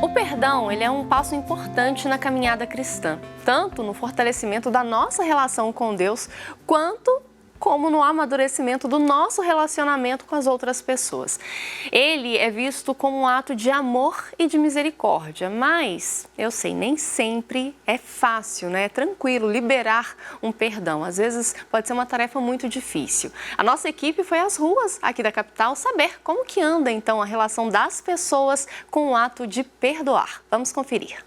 O perdão, ele é um passo importante na caminhada cristã, tanto no fortalecimento da nossa relação com Deus, quanto como no amadurecimento do nosso relacionamento com as outras pessoas. Ele é visto como um ato de amor e de misericórdia, mas eu sei, nem sempre é fácil, né? É tranquilo liberar um perdão. Às vezes pode ser uma tarefa muito difícil. A nossa equipe foi às ruas aqui da capital saber como que anda então a relação das pessoas com o ato de perdoar. Vamos conferir.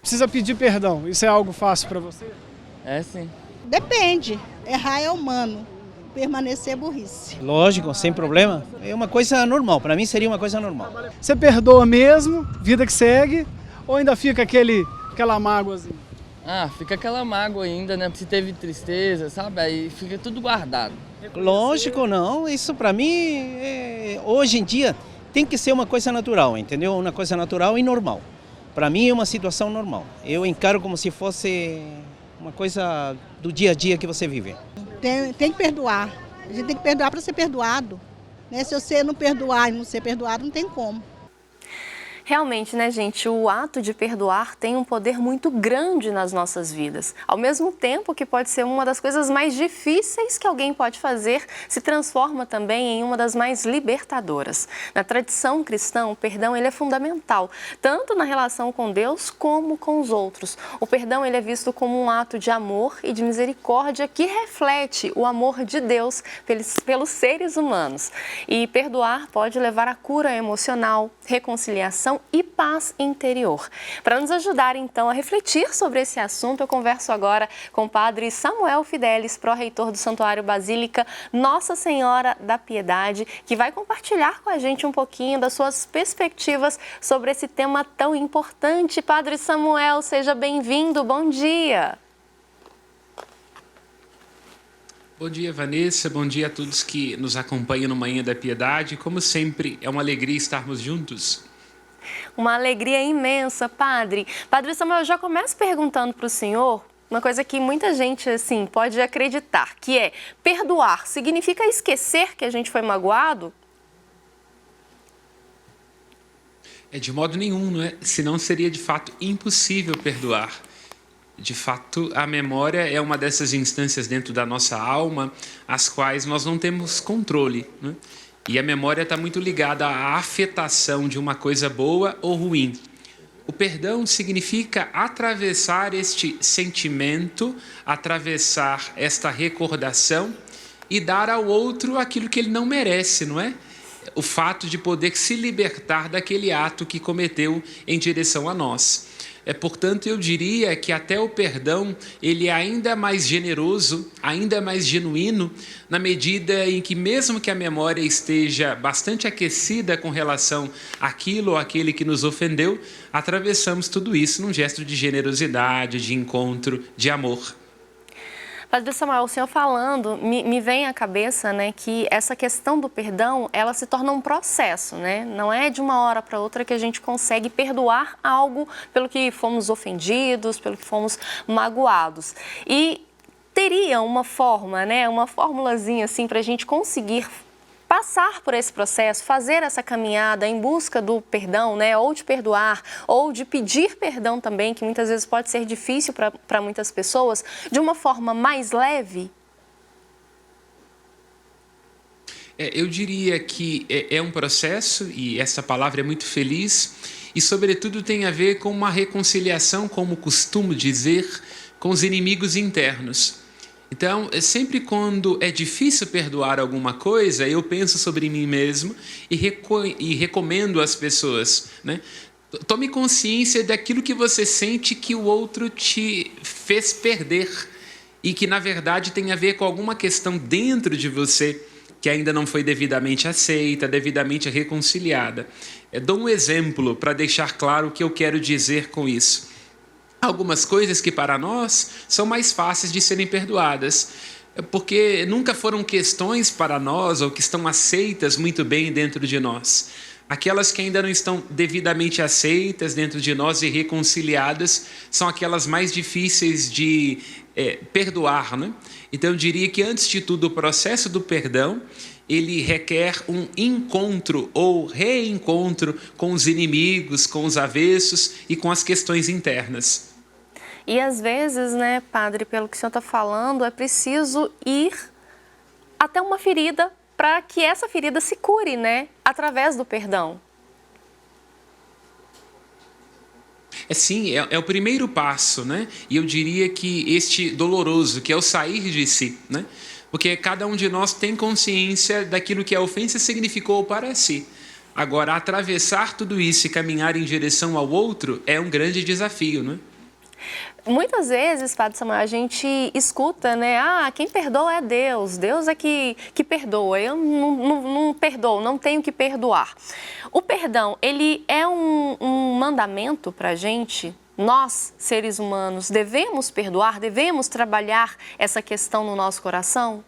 Precisa pedir perdão, isso é algo fácil para você? É sim. Depende, errar é humano, permanecer é burrice. Lógico, sem problema. É uma coisa normal, para mim seria uma coisa normal. Você perdoa mesmo, vida que segue, ou ainda fica aquela mágoazinha? Fica aquela mágoa ainda, né? Se teve tristeza, sabe? Aí fica tudo guardado. Lógico, não. Isso para mim, hoje em dia, tem que ser uma coisa natural, entendeu? Uma coisa natural e normal. Para mim é uma situação normal. Eu encaro como se fosse uma coisa do dia a dia que você vive. Tem que perdoar. A gente tem que perdoar para ser perdoado. Né? Se você não perdoar e não ser perdoado, não tem como. Realmente, né, gente, o ato de perdoar tem um poder muito grande nas nossas vidas. Ao mesmo tempo que pode ser uma das coisas mais difíceis que alguém pode fazer, se transforma também em uma das mais libertadoras. Na tradição cristã, o perdão ele é fundamental, tanto na relação com Deus como com os outros. O perdão ele é visto como um ato de amor e de misericórdia que reflete o amor de Deus pelos seres humanos. E perdoar pode levar à cura emocional, reconciliação e paz interior. Para nos ajudar, então, a refletir sobre esse assunto, eu converso agora com o padre Samuel Fidelis, pró-reitor do Santuário Basílica Nossa Senhora da Piedade, que vai compartilhar com a gente um pouquinho das suas perspectivas sobre esse tema tão importante. Padre Samuel, seja bem-vindo, bom dia! Bom dia, Vanessa. Bom dia a todos que nos acompanham no Manhã da Piedade. Como sempre, é uma alegria estarmos juntos. Uma alegria imensa, Padre. Padre Samuel, eu já começo perguntando para o senhor uma coisa que muita gente assim, pode acreditar, que é perdoar significa esquecer que a gente foi magoado? De modo nenhum, não é? Senão seria de fato impossível perdoar. De fato, a memória é uma dessas instâncias dentro da nossa alma, as quais nós não temos controle, né? E a memória está muito ligada à afetação de uma coisa boa ou ruim. O perdão significa atravessar este sentimento, atravessar esta recordação e dar ao outro aquilo que ele não merece, não é? O fato de poder se libertar daquele ato que cometeu em direção a nós. Portanto, eu diria que até o perdão ele é ainda mais generoso, ainda mais genuíno, na medida em que mesmo que a memória esteja bastante aquecida com relação àquilo ou àquele que nos ofendeu, atravessamos tudo isso num gesto de generosidade, de encontro, de amor. Padre Samuel, o senhor falando, me vem à cabeça, né, que essa questão do perdão, ela se torna um processo, né? Não é de uma hora para outra que a gente consegue perdoar algo pelo que fomos ofendidos, pelo que fomos magoados. E teria uma forma, né, uma formulazinha assim para a gente conseguir passar por esse processo, fazer essa caminhada em busca do perdão, né? Ou de perdoar, ou de pedir perdão também, que muitas vezes pode ser difícil para muitas pessoas, de uma forma mais leve? Eu diria que é um processo, e essa palavra é muito feliz, e sobretudo tem a ver com uma reconciliação, como costumo dizer, com os inimigos internos. Então, sempre quando é difícil perdoar alguma coisa, eu penso sobre mim mesmo e recomendo às pessoas, né? Tome consciência daquilo que você sente que o outro te fez perder e que, na verdade, tem a ver com alguma questão dentro de você que ainda não foi devidamente aceita, devidamente reconciliada. Dou um exemplo para deixar claro o que eu quero dizer com isso. Algumas coisas que para nós são mais fáceis de serem perdoadas, porque nunca foram questões para nós ou que estão aceitas muito bem dentro de nós. Aquelas que ainda não estão devidamente aceitas dentro de nós e reconciliadas são aquelas mais difíceis de perdoar, né? Então eu diria que antes de tudo o processo do perdão ele requer um encontro ou reencontro com os inimigos, com os avessos e com as questões internas. E às vezes, né, padre, pelo que o senhor está falando, é preciso ir até uma ferida para que essa ferida se cure, né, através do perdão. Sim, é o primeiro passo, né? E eu diria que este doloroso, que é o sair de si, né? Porque cada um de nós tem consciência daquilo que a ofensa significou para si. Agora, atravessar tudo isso e caminhar em direção ao outro é um grande desafio, né? Muitas vezes, Padre Samuel, a gente escuta, né? Quem perdoa é Deus. Deus é que perdoa. Eu não perdoo, não tenho que perdoar. O perdão, ele é um mandamento para a gente. Nós, seres humanos, devemos perdoar, devemos trabalhar essa questão no nosso coração?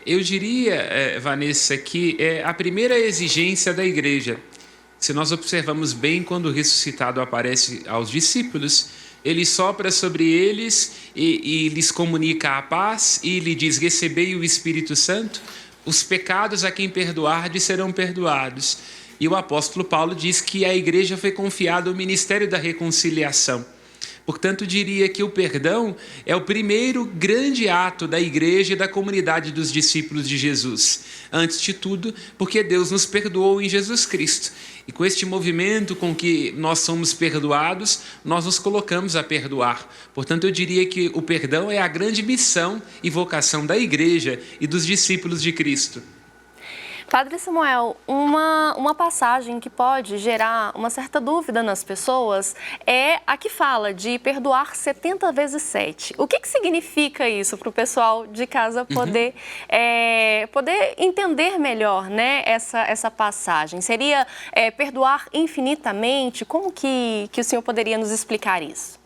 Eu diria, Vanessa, que é a primeira exigência da igreja. Se nós observamos bem, quando o ressuscitado aparece aos discípulos, ele sopra sobre eles e lhes comunica a paz e lhe diz: recebei o Espírito Santo, os pecados a quem perdoardes serão perdoados. E o apóstolo Paulo diz que à igreja foi confiado o ministério da reconciliação. Portanto, diria que o perdão é o primeiro grande ato da igreja e da comunidade dos discípulos de Jesus. Antes de tudo, porque Deus nos perdoou em Jesus Cristo. E com este movimento com que nós somos perdoados, nós nos colocamos a perdoar. Portanto, eu diria que o perdão é a grande missão e vocação da igreja e dos discípulos de Cristo. Padre Samuel, uma passagem que pode gerar uma certa dúvida nas pessoas é a que fala de perdoar 70 vezes 7. O que significa isso para o pessoal de casa poder entender melhor, né, essa passagem? Seria perdoar infinitamente? Como que o senhor poderia nos explicar isso?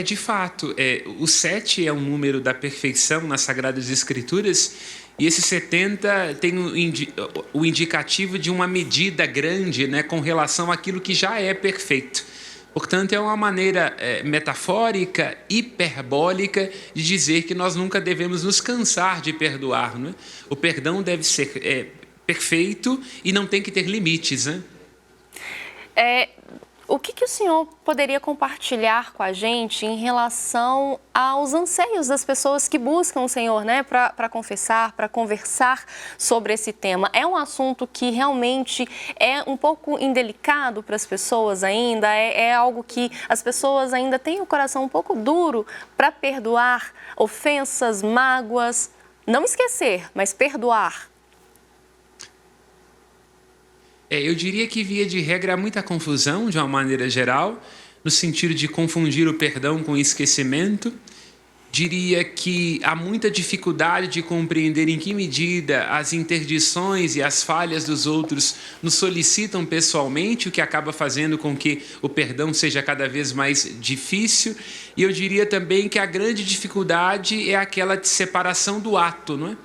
De fato, o 7 é um número da perfeição nas Sagradas Escrituras e esse 70 tem o indicativo de uma medida grande, né, com relação àquilo que já é perfeito. Portanto, é uma maneira metafórica, hiperbólica de dizer que nós nunca devemos nos cansar de perdoar, né? O perdão deve ser perfeito e não tem que ter limites, né? O que o senhor poderia compartilhar com a gente em relação aos anseios das pessoas que buscam o Senhor, né, para confessar, para conversar sobre esse tema? É um assunto que realmente é um pouco indelicado para as pessoas ainda? É algo que as pessoas ainda têm o coração um pouco duro para perdoar ofensas, mágoas? Não esquecer, mas perdoar. Eu diria que, via de regra, há muita confusão, de uma maneira geral, no sentido de confundir o perdão com o esquecimento. Diria que há muita dificuldade de compreender em que medida as interdições e as falhas dos outros nos solicitam pessoalmente, o que acaba fazendo com que o perdão seja cada vez mais difícil. E eu diria também que a grande dificuldade é aquela de separação do ato, não é?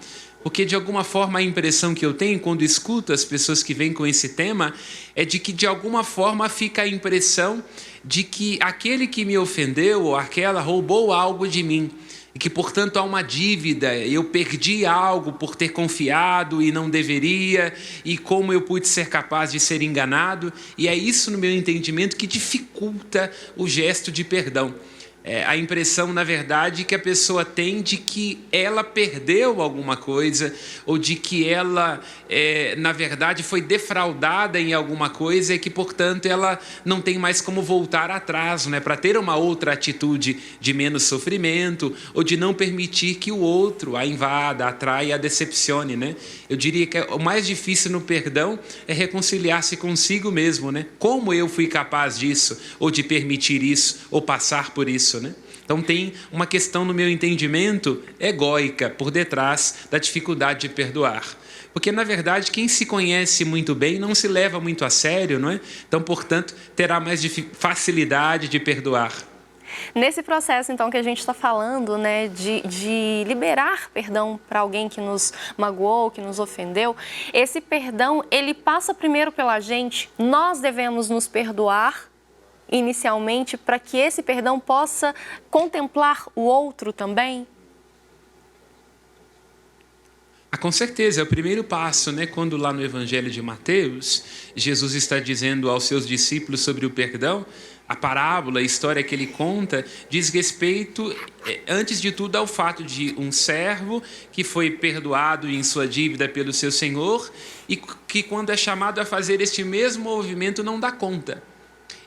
Porque, de alguma forma, a impressão que eu tenho quando escuto as pessoas que vêm com esse tema é de que, de alguma forma, fica a impressão de que aquele que me ofendeu ou aquela roubou algo de mim e que, portanto, há uma dívida, eu perdi algo por ter confiado e não deveria, e como eu pude ser capaz de ser enganado. E é isso, no meu entendimento, que dificulta o gesto de perdão. A impressão, na verdade, que a pessoa tem de que ela perdeu alguma coisa ou de que ela, na verdade, foi defraudada em alguma coisa e que, portanto, ela não tem mais como voltar atrás, né, para ter uma outra atitude de menos sofrimento ou de não permitir que o outro a invada, a atraia, a decepcione, né? Eu diria que o mais difícil no perdão é reconciliar-se consigo mesmo, né? Como eu fui capaz disso, ou de permitir isso, ou passar por isso, né? Então tem uma questão, no meu entendimento, egóica por detrás da dificuldade de perdoar. Porque, na verdade, quem se conhece muito bem não se leva muito a sério, não é? Então, portanto, terá mais facilidade de perdoar. Nesse processo, então, que a gente está falando, né, de liberar perdão para alguém que nos magoou, que nos ofendeu, esse perdão, ele passa primeiro pela gente. Nós devemos nos perdoar inicialmente para que esse perdão possa contemplar o outro também? Com certeza, é o primeiro passo, né? Quando lá no Evangelho de Mateus, Jesus está dizendo aos seus discípulos sobre o perdão, a parábola, a história que ele conta, diz respeito, antes de tudo, ao fato de um servo que foi perdoado em sua dívida pelo seu senhor e que, quando é chamado a fazer este mesmo movimento, não dá conta.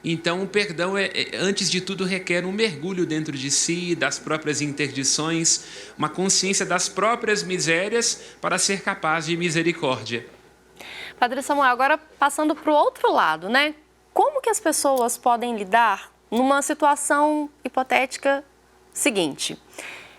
Então, o perdão, antes de tudo, requer um mergulho dentro de si, das próprias interdições, uma consciência das próprias misérias para ser capaz de misericórdia. Padre Samuel, agora passando para o outro lado, né? Como que as pessoas podem lidar numa situação hipotética seguinte?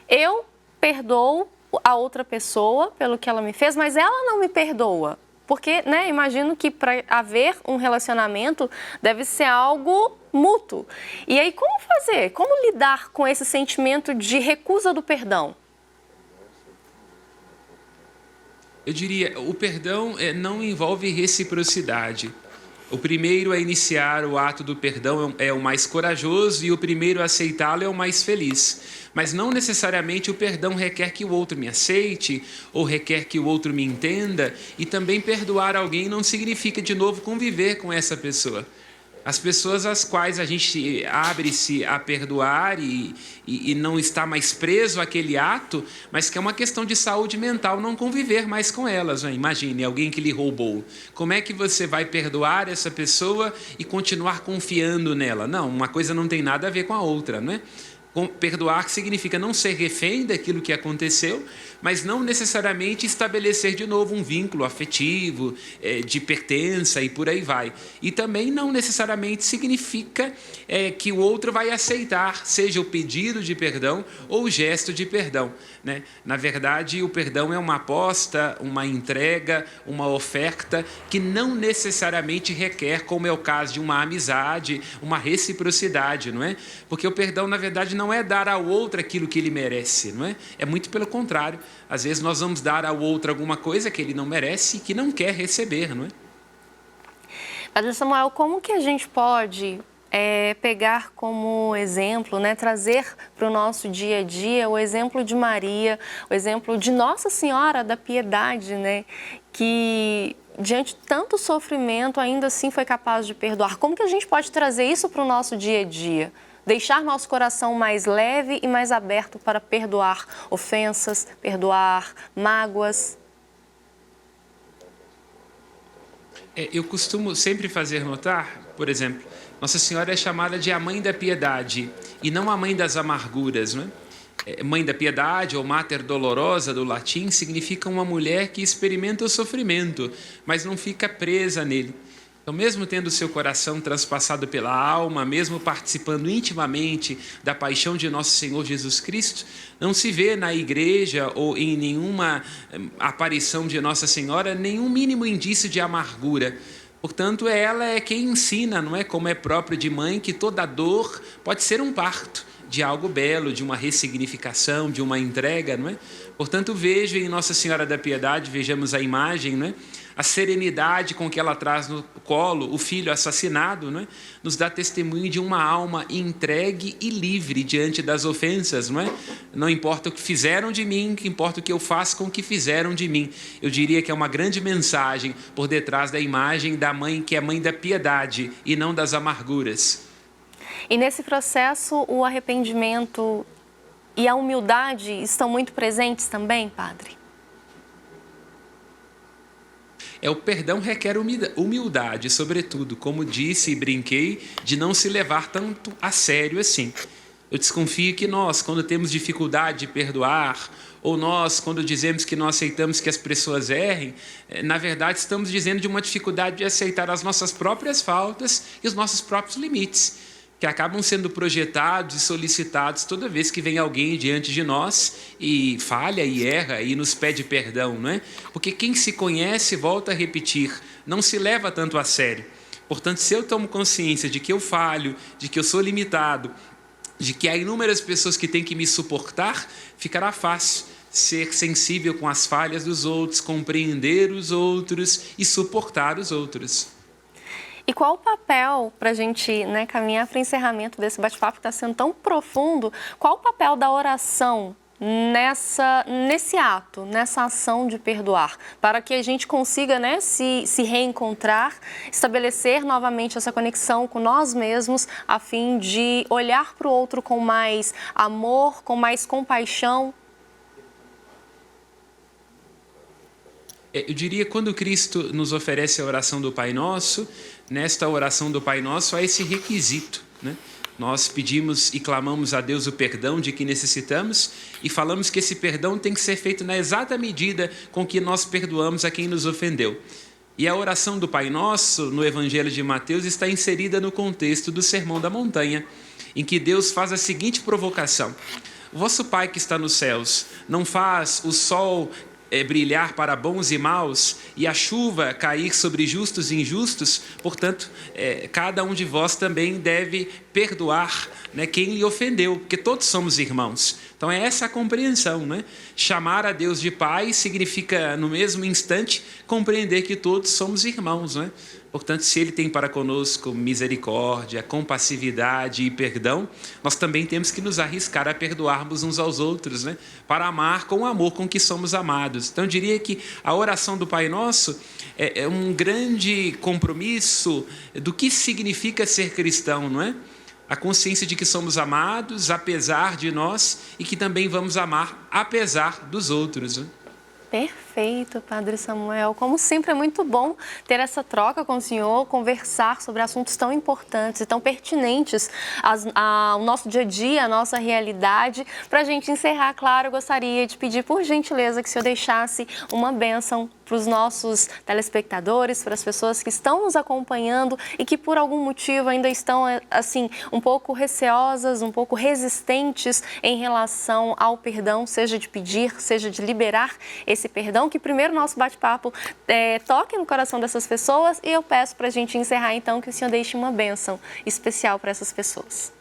Eu perdoo a outra pessoa pelo que ela me fez, mas ela não me perdoa. Porque, né, imagino que para haver um relacionamento deve ser algo mútuo. E aí, como fazer? Como lidar com esse sentimento de recusa do perdão? Eu diria, o perdão não envolve reciprocidade. O primeiro a iniciar o ato do perdão é o mais corajoso e o primeiro a aceitá-lo é o mais feliz. Mas não necessariamente o perdão requer que o outro me aceite ou requer que o outro me entenda, e também perdoar alguém não significa de novo conviver com essa pessoa. As pessoas às quais a gente abre-se a perdoar e não está mais preso àquele ato, mas que é uma questão de saúde mental não conviver mais com elas. Né? Imagine, alguém que lhe roubou. Como é que você vai perdoar essa pessoa e continuar confiando nela? Não, uma coisa não tem nada a ver com a outra, não é? Perdoar significa não ser refém daquilo que aconteceu, mas não necessariamente estabelecer de novo um vínculo afetivo, de pertença e por aí vai. E também não necessariamente significa que o outro vai aceitar, seja o pedido de perdão ou o gesto de perdão. Né? Na verdade, o perdão é uma aposta, uma entrega, uma oferta que não necessariamente requer, como é o caso de uma amizade, uma reciprocidade, não é? Porque o perdão, na verdade, não é dar ao outro aquilo que ele merece, não é? É muito pelo contrário. Às vezes nós vamos dar ao outro alguma coisa que ele não merece e que não quer receber, não é? Padre Samuel, como que a gente pode pegar como exemplo, né, trazer para o nosso dia a dia o exemplo de Maria, o exemplo de Nossa Senhora da Piedade, né, que diante de tanto sofrimento ainda assim foi capaz de perdoar? Como que a gente pode trazer isso para o nosso dia a dia? Deixar nosso coração mais leve e mais aberto para perdoar ofensas, perdoar mágoas. Eu costumo sempre fazer notar, por exemplo, Nossa Senhora é chamada de a Mãe da Piedade e não a Mãe das Amarguras, não é? Mãe da Piedade, ou Mater Dolorosa, do latim, significa uma mulher que experimenta o sofrimento, mas não fica presa nele. Então, mesmo tendo seu coração transpassado pela alma, mesmo participando intimamente da paixão de Nosso Senhor Jesus Cristo, não se vê na igreja ou em nenhuma aparição de Nossa Senhora nenhum mínimo indício de amargura. Portanto, ela é quem ensina, não é, como é próprio de mãe, que toda dor pode ser um parto de algo belo, de uma ressignificação, de uma entrega, não é? Portanto, vejo em Nossa Senhora da Piedade, vejamos a imagem, não é? A serenidade com que ela traz no colo o filho assassinado, não é? Nos dá testemunho de uma alma entregue e livre diante das ofensas, não é? Não importa o que fizeram de mim, que importa o que eu faço com o que fizeram de mim. Eu diria que é uma grande mensagem por detrás da imagem da mãe, que é mãe da piedade e não das amarguras. E nesse processo, o arrependimento e a humildade estão muito presentes também, Padre? O perdão requer humildade, sobretudo, como disse e brinquei, de não se levar tanto a sério assim. Eu desconfio que nós, quando temos dificuldade de perdoar, ou nós, quando dizemos que não aceitamos que as pessoas errem, na verdade estamos dizendo de uma dificuldade de aceitar as nossas próprias faltas e os nossos próprios limites, que acabam sendo projetados e solicitados toda vez que vem alguém diante de nós e falha e erra e nos pede perdão, não é? Porque quem se conhece, volta a repetir, não se leva tanto a sério. Portanto, se eu tomo consciência de que eu falho, de que eu sou limitado, de que há inúmeras pessoas que têm que me suportar, ficará fácil ser sensível com as falhas dos outros, compreender os outros e suportar os outros. E qual o papel, para a gente, né, caminhar para o encerramento desse bate-papo que está sendo tão profundo, qual o papel da oração nesse ato, nessa ação de perdoar, para que a gente consiga, né, se reencontrar, estabelecer novamente essa conexão com nós mesmos, a fim de olhar para o outro com mais amor, com mais compaixão? Eu diria, quando Cristo nos oferece a oração do Pai Nosso, nesta oração do Pai Nosso há esse requisito, né? Nós pedimos e clamamos a Deus o perdão de que necessitamos e falamos que esse perdão tem que ser feito na exata medida com que nós perdoamos a quem nos ofendeu. E a oração do Pai Nosso, no Evangelho de Mateus, está inserida no contexto do Sermão da Montanha, em que Deus faz a seguinte provocação: vosso Pai que está nos céus não faz o sol brilhar para bons e maus, e a chuva cair sobre justos e injustos, portanto, cada um de vós também deve perdoar, né, quem lhe ofendeu, porque todos somos irmãos. Então é essa a compreensão, né? Chamar a Deus de Pai significa, no mesmo instante, compreender que todos somos irmãos, né? Portanto, se Ele tem para conosco misericórdia, compassividade e perdão, nós também temos que nos arriscar a perdoarmos uns aos outros, né? Para amar com o amor com que somos amados. Então, eu diria que a oração do Pai Nosso é um grande compromisso do que significa ser cristão, não é? A consciência de que somos amados apesar de nós e que também vamos amar apesar dos outros, né? Perfeito, Padre Samuel. Como sempre, é muito bom ter essa troca com o senhor, conversar sobre assuntos tão importantes e tão pertinentes ao nosso dia a dia, à nossa realidade. Para a gente encerrar, claro, eu gostaria de pedir, por gentileza, que o senhor deixasse uma bênção para os nossos telespectadores, para as pessoas que estão nos acompanhando e que por algum motivo ainda estão, assim, um pouco receosas, um pouco resistentes em relação ao perdão, seja de pedir, seja de liberar esse perdão, que primeiro o nosso bate-papo toque no coração dessas pessoas, e eu peço para a gente encerrar então que o senhor deixe uma bênção especial para essas pessoas.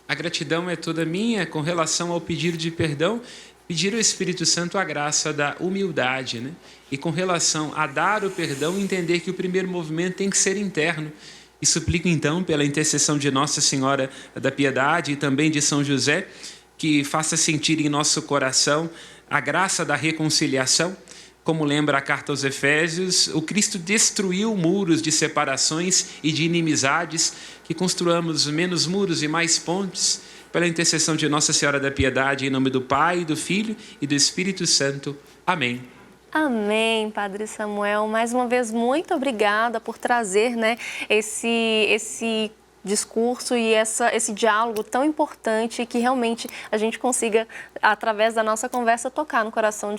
A gratidão é toda minha com relação ao pedido de perdão, pedir ao Espírito Santo a graça da humildade, né? E com relação a dar o perdão, entender que o primeiro movimento tem que ser interno. E suplico então, pela intercessão de Nossa Senhora da Piedade e também de São José, que faça sentir em nosso coração a graça da reconciliação. Como lembra a carta aos Efésios, o Cristo destruiu muros de separações e de inimizades, que construamos menos muros e mais pontes, pela intercessão de Nossa Senhora da Piedade, em nome do Pai, do Filho e do Espírito Santo. Amém. Amém, Padre Samuel. Mais uma vez, muito obrigada por trazer, né, esse discurso e esse diálogo tão importante, que realmente a gente consiga, através da nossa conversa, tocar no coração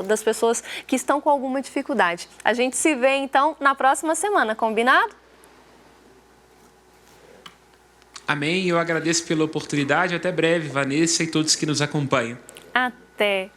das pessoas que estão com alguma dificuldade. A gente se vê, então, na próxima semana, combinado? Amém. Eu agradeço pela oportunidade. Até breve, Vanessa e todos que nos acompanham. Até!